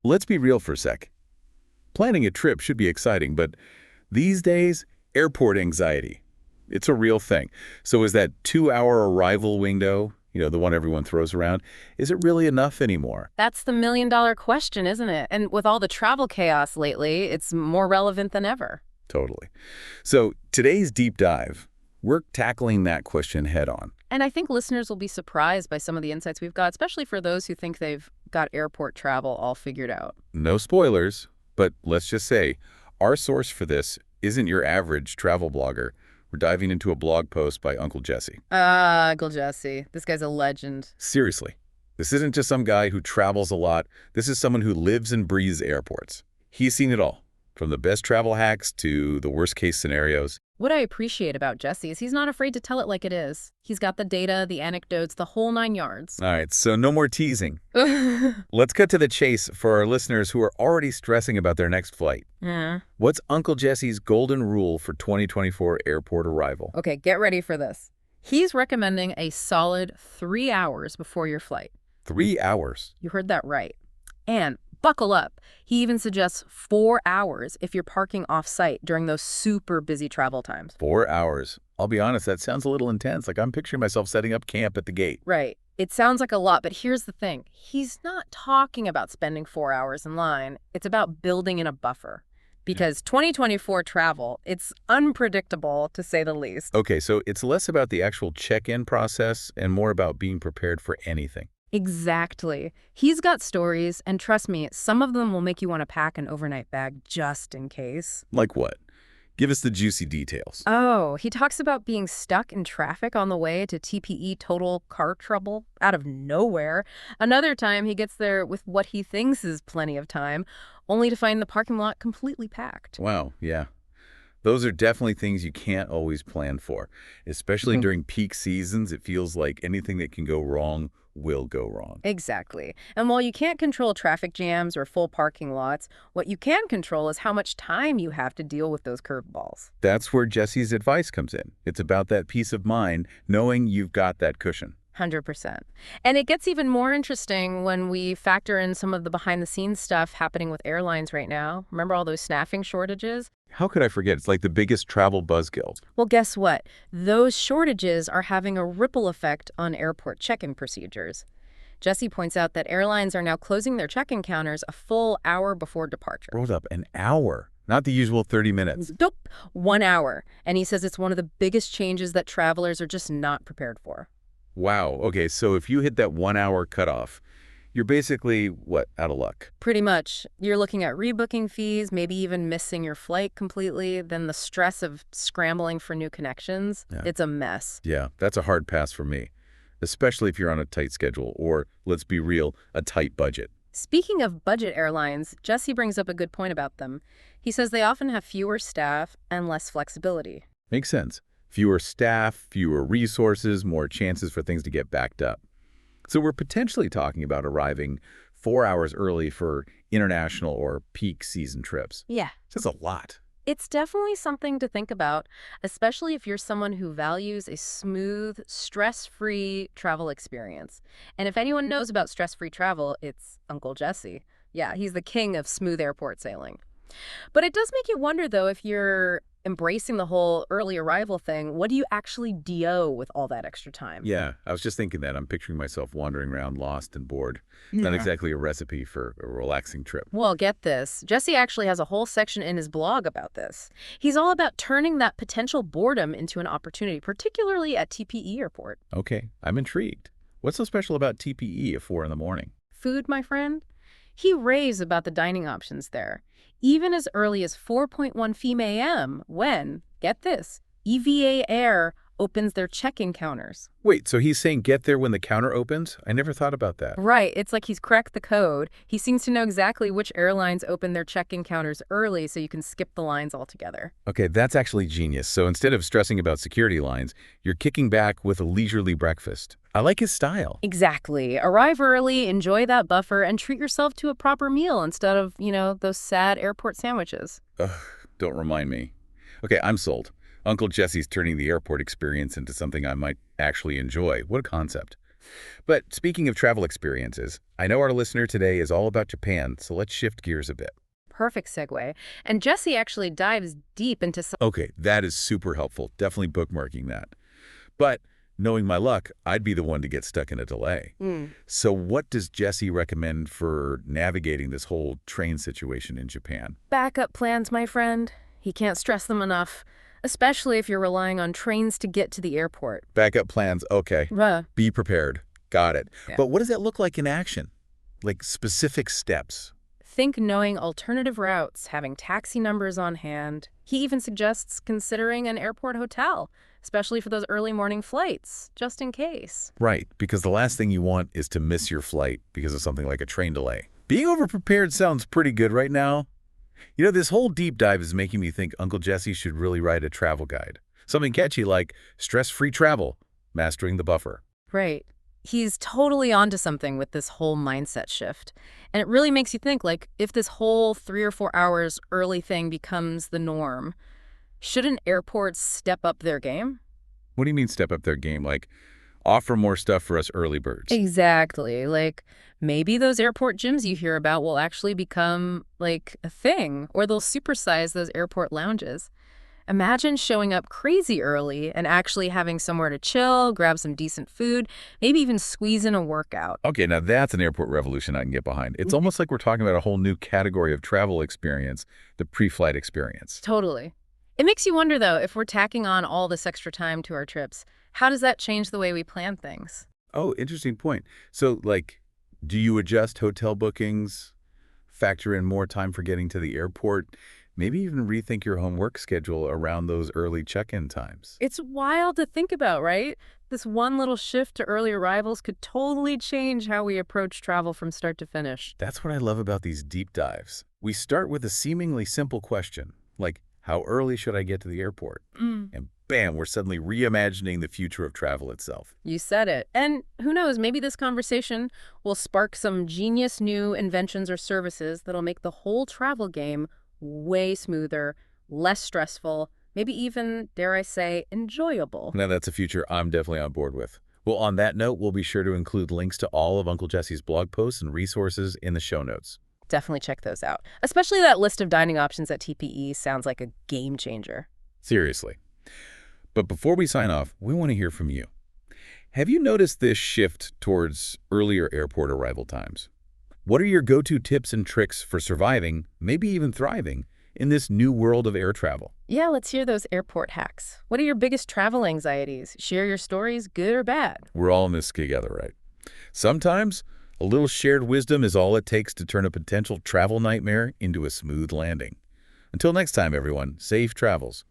let's be real for a sec. Planning a trip should be exciting, but these days, airport anxiety, it's a real thing. So is that 2-hour arrival window, the one everyone throws around, is it really enough anymore? That's the million-dollar question, isn't it? And with all the travel chaos lately, it's more relevant than ever. Totally. So today's deep dive, we're tackling that question head on. And I think listeners will be surprised by some of the insights we've got, especially for those who think they've got airport travel all figured out. No spoilers, but let's just say our source for this isn't your average travel blogger. We're diving into a blog post by Uncle Jesse. Uncle Jesse. This guy's a legend. Seriously, this isn't just some guy who travels a lot. This is someone who lives and breathes airports. He's seen it all, from the best travel hacks to the worst-case scenarios. What I appreciate about Jesse is he's not afraid to tell it like it is. He's got the data, the anecdotes, the whole 9 yards. All right, so no more teasing. Let's cut to the chase for our listeners who are already stressing about their next flight. Yeah. What's Uncle Jesse's golden rule for 2024 airport arrival? Okay, get ready for this. He's recommending a solid 3 hours before your flight. 3 hours. You heard that right. And buckle up. He even suggests 4 hours if you're parking off-site during those super busy travel times. 4 hours. I'll be honest, that sounds a little intense. Like I'm picturing myself setting up camp at the gate. Right. It sounds like a lot, but here's the thing. He's not talking about spending 4 hours in line. It's about building in a buffer. Because 2024 travel, it's unpredictable, to say the least. Okay, so it's less about the actual check-in process and more about being prepared for anything. Exactly. He's got stories, and trust me, some of them will make you want to pack an overnight bag just in case. Like what? Give us the juicy details. Oh, he talks about being stuck in traffic on the way to TPE, total car trouble, out of nowhere. Another time, he gets there with what he thinks is plenty of time, only to find the parking lot completely packed. Wow, yeah. Those are definitely things you can't always plan for. Especially during peak seasons, it feels like anything that can go wrong will go wrong. Exactly. And while you can't control traffic jams or full parking lots, what you can control is how much time you have to deal with those curveballs. That's where Jesse's advice comes in. It's about that peace of mind, knowing you've got that cushion. 100%. And it gets even more interesting when we factor in some of the behind-the-scenes stuff happening with airlines right now. Remember all those staffing shortages? How could I forget? It's like the biggest travel buzzkill. Well, guess what? Those shortages are having a ripple effect on airport check-in procedures. Jesse points out that airlines are now closing their check-in counters a full hour before departure. Rolled up an hour, not the usual 30 minutes. Nope, 1 hour. And he says it's one of the biggest changes that travelers are just not prepared for. Wow. Okay, so if you hit that 1 hour cutoff, you're basically, what, out of luck? Pretty much. You're looking at rebooking fees, maybe even missing your flight completely, then the stress of scrambling for new connections. Yeah. It's a mess. Yeah, that's a hard pass for me, especially if you're on a tight schedule or, let's be real, a tight budget. Speaking of budget airlines, Jesse brings up a good point about them. He says they often have fewer staff and less flexibility. Makes sense. Fewer staff, fewer resources, more chances for things to get backed up. So we're potentially talking about arriving 4 hours early for international or peak season trips. Yeah. That's a lot. It's definitely something to think about, especially if you're someone who values a smooth, stress-free travel experience. And if anyone knows about stress-free travel, it's Uncle Jesse. Yeah, he's the king of smooth airport sailing. But it does make you wonder, though, if you're embracing the whole early arrival thing, what do you actually do with all that extra time? Yeah, I was just thinking that. I'm picturing myself wandering around lost and bored. Yeah. Not exactly a recipe for a relaxing trip. Well, get this. Jesse actually has a whole section in his blog about this. He's all about turning that potential boredom into an opportunity, particularly at TPE Airport. Okay, I'm intrigued. What's so special about TPE at 4 in the morning? Food, my friend? He raves about the dining options there, even as early as 4:1 p.m. when, get this, EVA Air opens their check-in counters. Wait, so he's saying get there when the counter opens? I never thought about that. Right, it's like he's cracked the code. He seems to know exactly which airlines open their check-in counters early so you can skip the lines altogether. Okay, that's actually genius. So instead of stressing about security lines, you're kicking back with a leisurely breakfast. I like his style. Exactly. Arrive early, enjoy that buffer, and treat yourself to a proper meal instead of, those sad airport sandwiches. Ugh, don't remind me. Okay, I'm sold. Uncle Jesse's turning the airport experience into something I might actually enjoy. What a concept. But speaking of travel experiences, I know our listener today is all about Japan, so let's shift gears a bit. Perfect segue. And Jesse actually dives deep into some. Okay, that is super helpful. Definitely bookmarking that. But knowing my luck, I'd be the one to get stuck in a delay. So what does Jesse recommend for navigating this whole train situation in Japan? Backup plans, my friend. He can't stress them enough, especially if you're relying on trains to get to the airport. Backup plans, okay. Ruh. Be prepared. Got it. Yeah. But what does that look like in action? Like specific steps? Think knowing alternative routes, having taxi numbers on hand. He even suggests considering an airport hotel, especially for those early morning flights, just in case. Right, because the last thing you want is to miss your flight because of something like a train delay. Being overprepared sounds pretty good right now. You know, this whole deep dive is making me think Uncle Jesse should really write a travel guide. Something catchy like stress-free travel, mastering the buffer. Right. He's totally onto something with this whole mindset shift. And it really makes you think, like, if this whole 3 or 4 hours early thing becomes the norm, shouldn't airports step up their game? What do you mean step up their game? Like, offer more stuff for us early birds? Exactly. Like, maybe those airport gyms you hear about will actually become, like, a thing, or they'll supersize those airport lounges. Imagine showing up crazy early and actually having somewhere to chill, grab some decent food, maybe even squeeze in a workout. Okay, now that's an airport revolution I can get behind. It's almost like we're talking about a whole new category of travel experience, the pre-flight experience. Totally. It makes you wonder, though, if we're tacking on all this extra time to our trips, how does that change the way we plan things? Oh, interesting point. So, like, do you adjust hotel bookings, factor in more time for getting to the airport, maybe even rethink your home work schedule around those early check-in times? It's wild to think about, right? This one little shift to early arrivals could totally change how we approach travel from start to finish. That's what I love about these deep dives. We start with a seemingly simple question, like, how early should I get to the airport? And bam, we're suddenly reimagining the future of travel itself. You said it. And who knows, maybe this conversation will spark some genius new inventions or services that'll make the whole travel game way smoother, less stressful, maybe even, dare I say, enjoyable. Now, that's a future I'm definitely on board with. Well, on that note, we'll be sure to include links to all of Uncle Jesse's blog posts and resources in the show notes. Definitely check those out. Especially that list of dining options at TPE sounds like a game changer. Seriously. But before we sign off, we want to hear from you. Have you noticed this shift towards earlier airport arrival times? What are your go-to tips and tricks for surviving, maybe even thriving, in this new world of air travel? Yeah, let's hear those airport hacks. What are your biggest travel anxieties? Share your stories, good or bad. We're all in this together, right? Sometimes a little shared wisdom is all it takes to turn a potential travel nightmare into a smooth landing. Until next time, everyone, safe travels.